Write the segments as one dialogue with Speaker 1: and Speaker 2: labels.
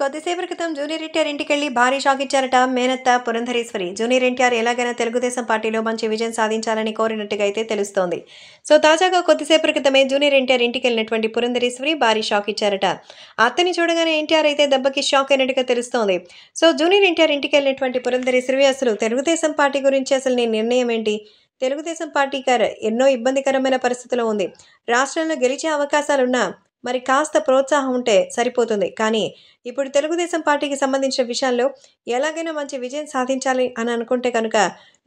Speaker 1: కొద్దిసేపటి క్రితం జూనియర్ ఎన్టీఆర్ ఇంటికెళ్లి భారీ షాక్ ఇచ్చారట మేనత్త పురంధరేశ్వరి. జూనియర్ ఎన్టీఆర్ ఎలాగైనా తెలుగుదేశం పార్టీలో మంచి విజయం సాధించాలని కోరినట్టుగా అయితే తెలుస్తోంది. తాజాగా కొద్దిసేపటి క్రితమే జూనియర్ ఎన్టీఆర్ ఇంటికెళ్లినటువంటి పురంధరేశ్వరి భారీ షాక్ ఇచ్చారట. అత్తని చూడగానే ఎన్టీఆర్ అయితే దెబ్బకి షాక్ అయినట్టుగా తెలుస్తోంది. జూనియర్ ఎన్టీఆర్ ఇంటికెళ్లినటువంటి పురంధరేశ్వరి అసలు తెలుగుదేశం పార్టీ గురించి అసలు నీ నిర్ణయం ఏంటి? తెలుగుదేశం పార్టీ ఎన్నో ఇబ్బందికరమైన పరిస్థితిలో ఉంది. రాష్ట్రంలో గెలిచే అవకాశాలున్నా మరి కాస్త ప్రోత్సాహం ఉంటే సరిపోతుంది. కానీ ఇప్పుడు తెలుగుదేశం పార్టీకి సంబంధించిన విషయాల్లో ఎలాగైనా మంచి విజయం సాధించాలి అని అనుకుంటే కనుక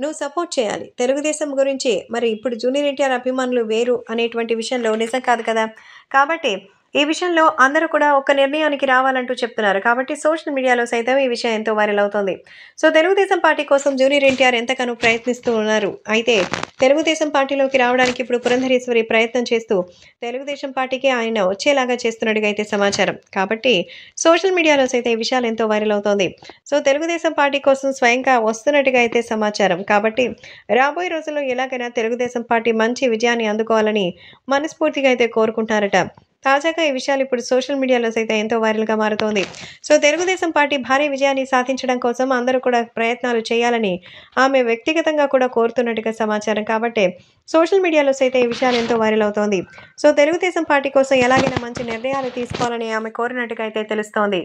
Speaker 1: నువ్వు సపోర్ట్ చేయాలి. తెలుగుదేశం గురించి మరి ఇప్పుడు జూనియర్ ఎన్టీఆర్ అభిమానులు వేరు అనేటువంటి విషయంలో నిజం కాదు కదా! కాబట్టి ఈ విషయంలో అందరూ కూడా ఒక నిర్ణయానికి రావాలంటూ చెప్తున్నారు. కాబట్టి సోషల్ మీడియాలో సైతం ఈ విషయం ఎంతో వైరల్ అవుతోంది. తెలుగుదేశం పార్టీ కోసం జూనియర్ ఎన్టీఆర్ ఎంతగానో ప్రయత్నిస్తూ ఉన్నారు. అయితే తెలుగుదేశం పార్టీలోకి రావడానికి ఇప్పుడు పురంధరేశ్వరి ప్రయత్నం చేస్తూ తెలుగుదేశం పార్టీకి ఆయన వచ్చేలాగా చేస్తున్నట్టుగా అయితే సమాచారం. కాబట్టి సోషల్ మీడియాలో సైతం ఈ విషయాలు ఎంతో వైరల్ అవుతోంది. తెలుగుదేశం పార్టీ కోసం స్వయంగా వస్తున్నట్టుగా అయితే సమాచారం. కాబట్టి రాబోయే రోజుల్లో ఎలాగైనా తెలుగుదేశం పార్టీ మంచి విజయాన్ని అందుకోవాలని మనస్ఫూర్తిగా అయితే కోరుకుంటారట. తాజాగా ఈ విషయాలు ఇప్పుడు సోషల్ మీడియాలో సైతం ఎంతో వైరల్‌గా మారుతోంది. తెలుగుదేశం పార్టీ భారీ విజయాన్ని సాధించడం కోసం అందరూ కూడా ప్రయత్నాలు చేయాలని ఆమె వ్యక్తిగతంగా కూడా కోరుతున్నట్టుగా సమాచారం. కాబట్టే సోషల్ మీడియాలో సైతం ఈ విషయాలు ఎంతో వైరల్ అవుతోంది. తెలుగుదేశం పార్టీ కోసం ఎలాగైనా మంచి నిర్ణయాలు తీసుకోవాలని ఆమె కోరినట్టుగా అయితే తెలుస్తోంది.